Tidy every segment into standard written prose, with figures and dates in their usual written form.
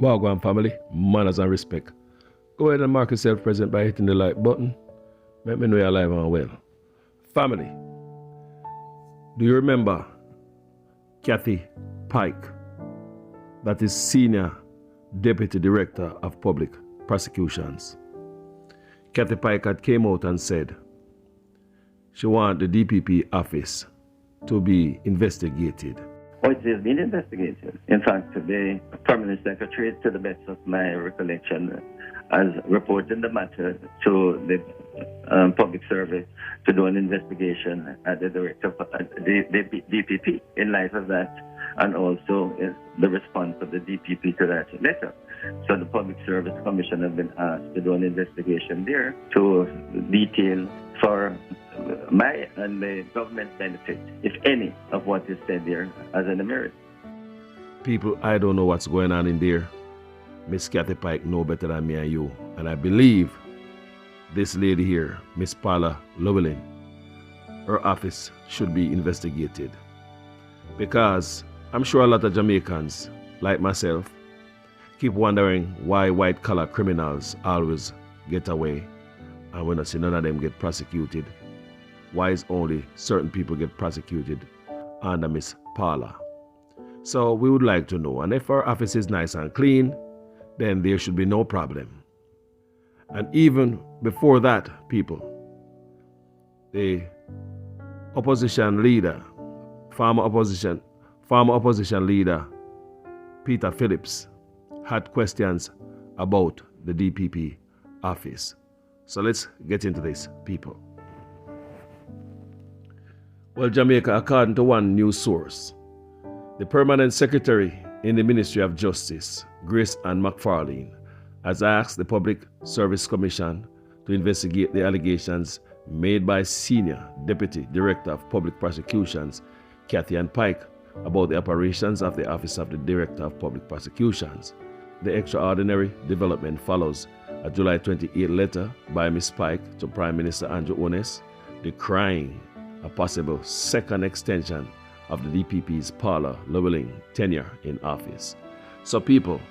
Wagwan family, manners and respect. Go ahead and mark yourself present by hitting the like button. Let me know you're alive and well. Family, do you remember Kathy Pike? That is Senior Deputy Director of Public Prosecutions. Kathy Pike had came out and said she wanted the DPP office to be investigated. Oh, it has been investigated. In fact, the Permanent Secretary, to the best of my recollection, has reported the matter to the Public Service to do an investigation at the Director of the DPP in light of that, and also the response of the DPP to that letter. So the Public Service Commission has been asked to do an investigation there to detail for my and the government benefit, if any, of what is said there as an merit. People, I don't know what's going on in there. Miss Kathy Pike know better than me and you. And I believe this lady here, Miss Paula Lewin, her office should be investigated. Because I'm sure a lot of Jamaicans, like myself, keep wondering why white-collar criminals always get away and we don't see none of them get prosecuted. Why is only certain people get prosecuted under Miss Paula? So we would like to know, and if our office is nice and clean, then there should be no problem. And even before that, people, the opposition leader, former opposition leader, Peter Phillips, had questions about the DPP office. So let's get into this, people. Well, Jamaica, according to one news source, the permanent secretary in the Ministry of Justice, Grace Ann McFarlane, has asked the Public Service Commission to investigate the allegations made by Senior Deputy Director of Public Prosecutions, Kathy Ann Pike, about the operations of the Office of the Director of Public Prosecutions. The extraordinary development follows a July 28 letter by Ms. Pike to Prime Minister Andrew Holness decrying a possible second extension of the DPP's Paula Lewin tenure in office. So people,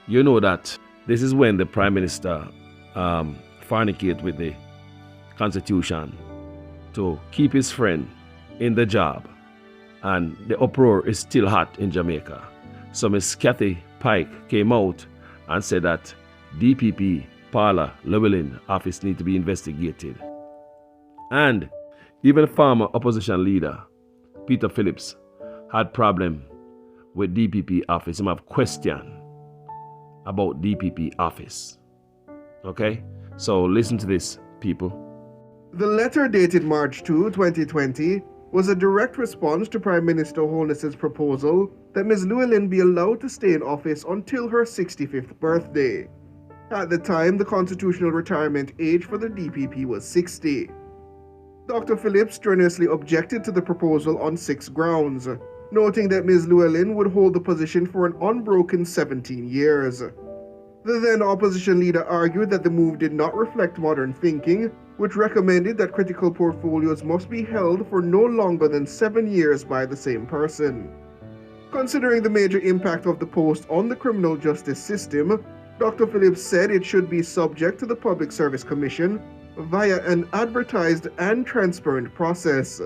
you know that this is when the Prime Minister fornicate with the Constitution to keep his friend in the job, and the uproar is still hot in Jamaica. So Ms. Kathy Pike came out and said that DPP Paula Lewin office need to be investigated. And even former opposition leader Peter Phillips had problem with DPP office. He have question about DPP office. Okay? So listen to this, people. The letter dated March 2, 2020 was a direct response to Prime Minister Holness's proposal that Ms. Lewin be allowed to stay in office until her 65th birthday. At the time, the constitutional retirement age for the DPP was 60. Dr. Phillips strenuously objected to the proposal on 6 grounds, noting that Ms. Lewin would hold the position for an unbroken 17 years. The then opposition leader argued that the move did not reflect modern thinking, which recommended that critical portfolios must be held for no longer than 7 years by the same person. Considering the major impact of the post on the criminal justice system, Dr. Phillips said it should be subject to the Public Service Commission via an advertised and transparent process.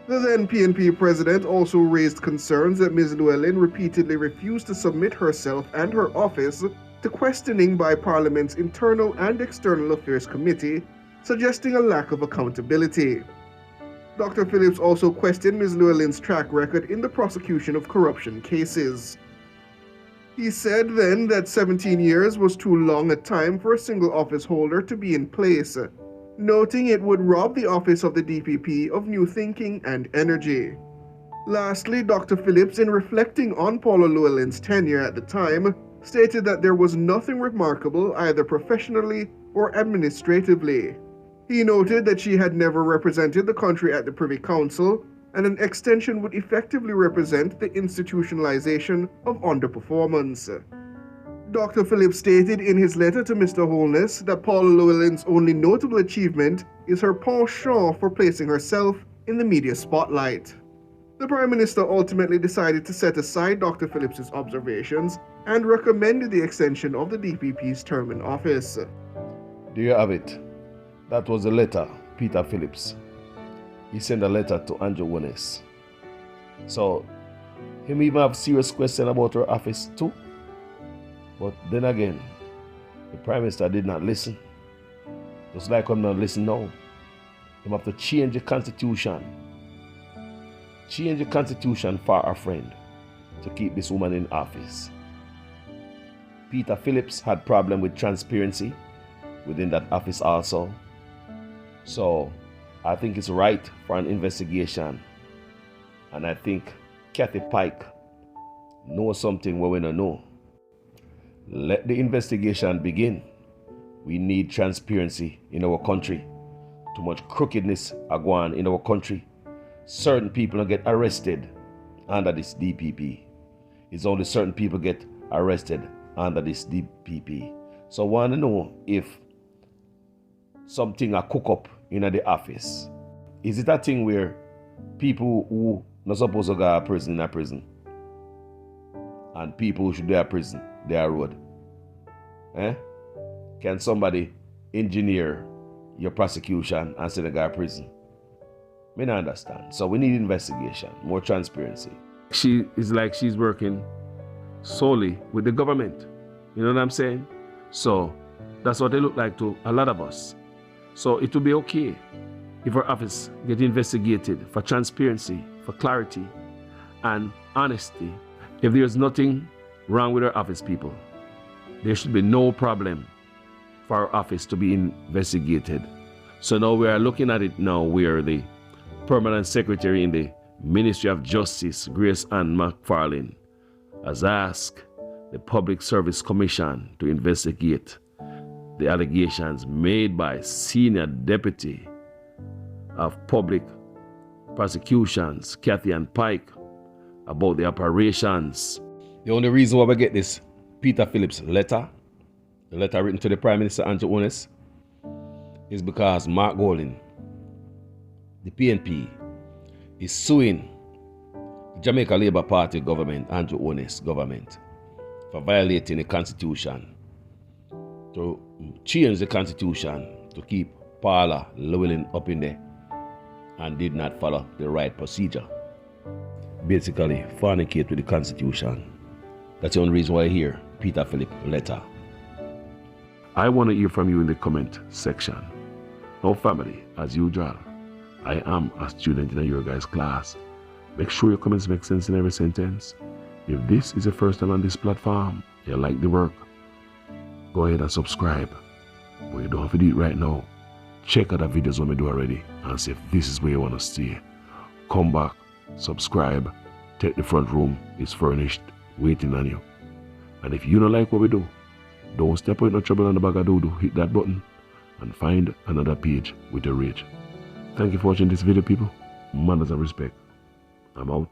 The then PNP president also raised concerns that Ms. Lewin repeatedly refused to submit herself and her office to questioning by Parliament's Internal and External Affairs Committee, suggesting a lack of accountability. Dr. Phillips also questioned Ms. Lewin's track record in the prosecution of corruption cases. He said then that 17 years was too long a time for a single office holder to be in place, noting it would rob the office of the DPP of new thinking and energy. Lastly, Dr. Phillips, in reflecting on Paula Lewin's tenure at the time, stated that there was nothing remarkable either professionally or administratively. He noted that she had never represented the country at the Privy Council, and an extension would effectively represent the institutionalization of underperformance. Dr. Phillips stated in his letter to Mr. Holness that Paula Lewin's only notable achievement is her penchant for placing herself in the media spotlight. The Prime Minister ultimately decided to set aside Dr. Phillips' observations and recommended the extension of the DPP's term in office. There you have it. That was the letter, Peter Phillips. He sent a letter to Andrew Holness. So, he may even have serious question about her office too. But then again, the Prime Minister did not listen. Just like I'm not listening now. He have to change the constitution. Change the constitution for a friend to keep this woman in office. Peter Phillips had problem with transparency within that office also. So I think it's right for an investigation. And I think Kathy Pike knows something we don't know. Let the investigation begin. We need transparency in our country. Too much crookedness are going on in our country. Certain people don't get arrested under this DPP. It's only certain people get arrested under this DPP. So I want to know if something are cook up in the office. Is it a thing where people who not supposed to go to prison in a prison, and people who should be at prison, they are road? Can somebody engineer your prosecution and send a guy to prison? I don't understand. So we need investigation, more transparency. She is like she's working solely with the government. You know what I'm saying? So that's what they look like to a lot of us. So it will be okay if her office get investigated for transparency, for clarity and honesty. If there's nothing wrong with her office, people, there should be no problem for our office to be investigated. So now we are looking at it now where the Permanent Secretary in the Ministry of Justice, Grace Ann McFarlane, has asked the Public Service Commission to investigate the allegations made by Senior Deputy of Public Prosecutions, Kathy Ann Pike, about the operations. The only reason why we get this Peter Phillips letter, the letter written to the Prime Minister Andrew Holness, is because Mark Golding, the PNP, is suing the Jamaica Labour Party government, Andrew Holness government, for violating the Constitution, to change the Constitution to keep Paula Lewin up in there, and did not follow the right procedure. Basically, fornicate with the Constitution. That's the only reason why I hear Peter Phillips letter. I want to hear from you in the comment section. Now, family, as usual, I am a student in your guys' class. Make sure your comments make sense in every sentence. If this is your first time on this platform, you like the work, go ahead and subscribe. But you don't have to do it right now. Check out the videos when we do already and see if this is where you want to stay. Come back, subscribe, take the front room, it's furnished, waiting on you. And if you don't like what we do, don't step out in no trouble on the bag of doo-doo. Hit that button and find another page with your rage. Thank you for watching this video, people. Manners and respect. I'm out.